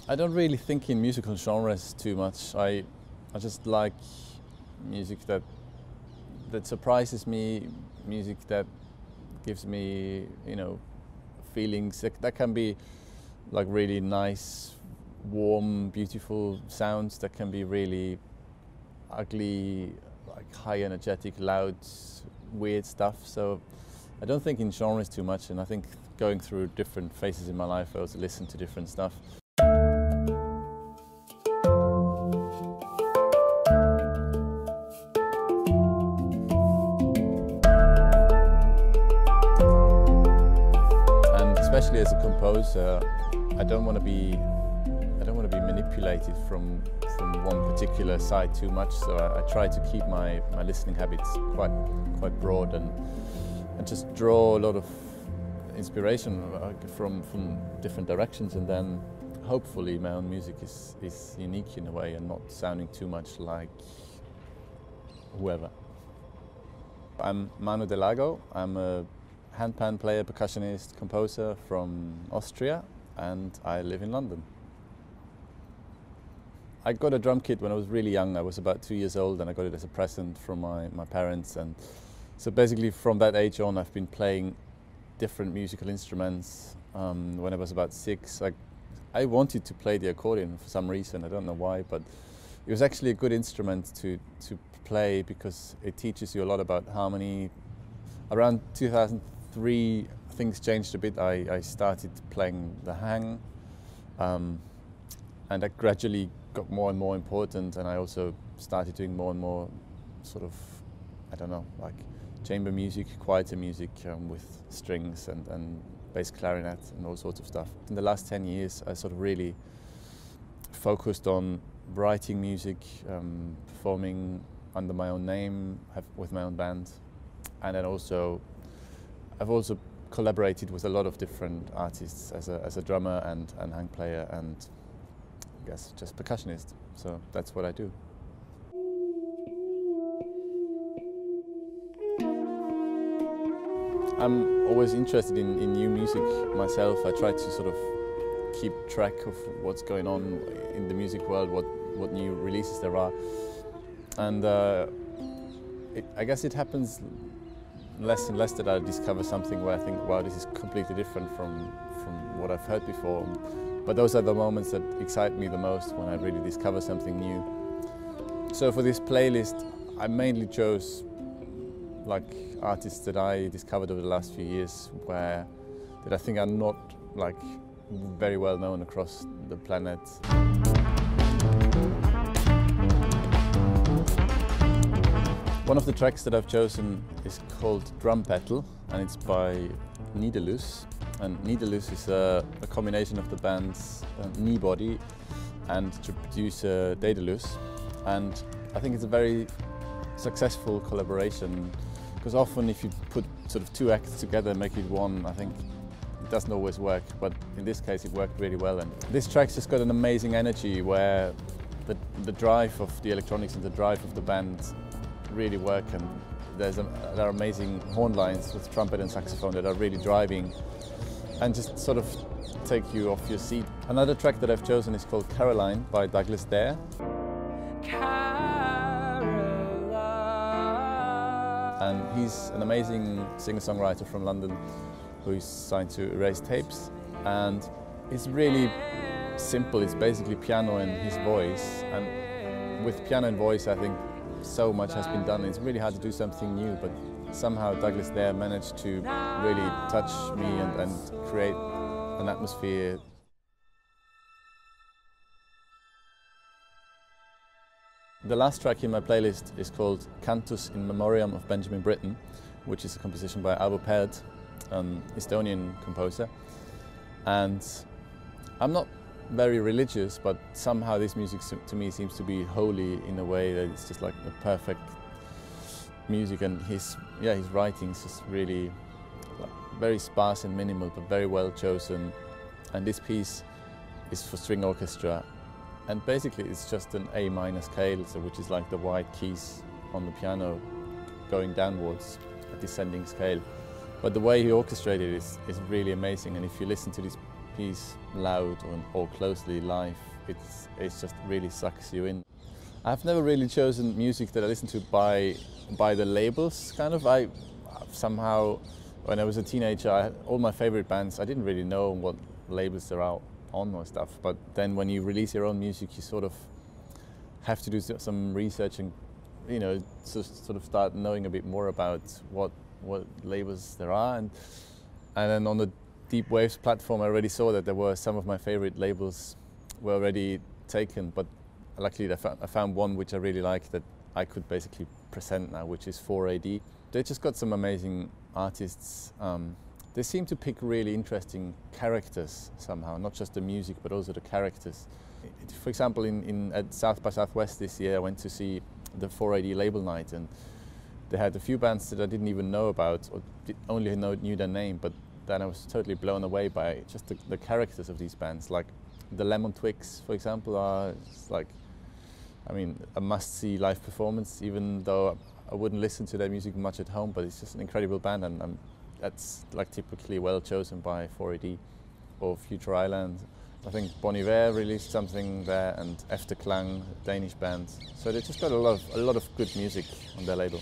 I don't really think in musical genres too much. I just like music that surprises me, music that gives me, feelings. That can be like really nice, warm, beautiful sounds. That can be really ugly, like high energetic, loud, weird stuff. So I don't think in genres too much, and I think going through different phases in my life, I also listen to different stuff. And especially as a composer, I don't want to be manipulated from one particular side too much. So I try to keep my listening habits quite broad and just draw a lot of inspiration from different directions, and then hopefully my own music is unique in a way and not sounding too much like whoever. I'm Manu Delago. I'm a handpan player, percussionist, composer from Austria, and I live in London. I got a drum kit when I was really young. I was about 2 years old, and I got it as a present from my parents. And so basically from that age on, I've been playing different musical instruments. When I was about 6, I wanted to play the accordion for some reason. I don't know why, but it was actually a good instrument to play because it teaches you a lot about harmony. Around 2003, things changed a bit. I started playing the hang, and that gradually got more and more important, and I also started doing more and more sort of, I don't know, like chamber music, quieter music with strings and bass clarinet and all sorts of stuff. In the last 10 years, I sort of really focused on writing music, performing under my own name, with my own band, and then I've also collaborated with a lot of different artists as a drummer and hang player and I guess just percussionist. So that's what I do. I'm always interested in new music myself. I try to sort of keep track of what's going on in the music world, what new releases there are. And I guess it happens less and less that I discover something where I think, wow, this is completely different from what I've heard before. But those are the moments that excite me the most, when I really discover something new. So for this playlist, I mainly chose like artists that I discovered over the last few years that I think are not like very well known across the planet. One of the tracks that I've chosen is called Drum Petal, and it's by Needleless. And Needleless is a combination of the bands Kneebody and the producer Daedalus. And I think it's a very successful collaboration, because often if you put sort of two acts together and make it one, I think it doesn't always work. But in this case, it worked really well. And this track's just got an amazing energy where the drive of the electronics and the drive of the band really work, and there are amazing horn lines with trumpet and saxophone that are really driving and just sort of take you off your seat. Another track that I've chosen is called Caroline by Douglas Dare. And he's an amazing singer-songwriter from London who's signed to Erase Tapes, and it's really simple. It's basically piano and his voice, and with piano and voice I think so much has been done. It's really hard to do something new, but somehow Douglas Dare managed to really touch me and create an atmosphere. The last track in my playlist is called Cantus in Memoriam of Benjamin Britten, which is a composition by Arvo Pärt, an Estonian composer. And I'm not very religious, but somehow this music to me seems to be holy in a way that it's just like the perfect music, and his writing's just really like very sparse and minimal, but very well chosen. And this piece is for string orchestra, and basically it's just an A minor scale, so which is like the white keys on the piano going downwards, a descending scale. But the way he orchestrated it is really amazing, and if you listen to this piece loud or closely live, it's just really sucks you in. I've never really chosen music that I listen to by the labels, kind of. I somehow, when I was a teenager, all my favorite bands, I didn't really know what labels they're out on or stuff, but then when you release your own music, you sort of have to do some research and, you know, sort of start knowing a bit more about what labels there are. And then on the DeepWaves platform, I already saw that there were some of my favorite labels were already taken, but luckily I found one which I really like that I could basically present now, which is 4AD. They just got some amazing artists. They seem to pick really interesting characters somehow, not just the music but also the characters. For example, at South by Southwest this year, I went to see the 4AD label night, and they had a few bands that I didn't even know about or only knew their name, but then I was totally blown away by just the characters of these bands. Like the Lemon Twigs, for example, are like, I mean, a must-see live performance, even though I wouldn't listen to their music much at home, but it's just an incredible band, and that's like typically well chosen by 4AD or Future Island. I think Bon Iver released something there, and Efterklang, Danish band. So they just got a lot of good music on their label.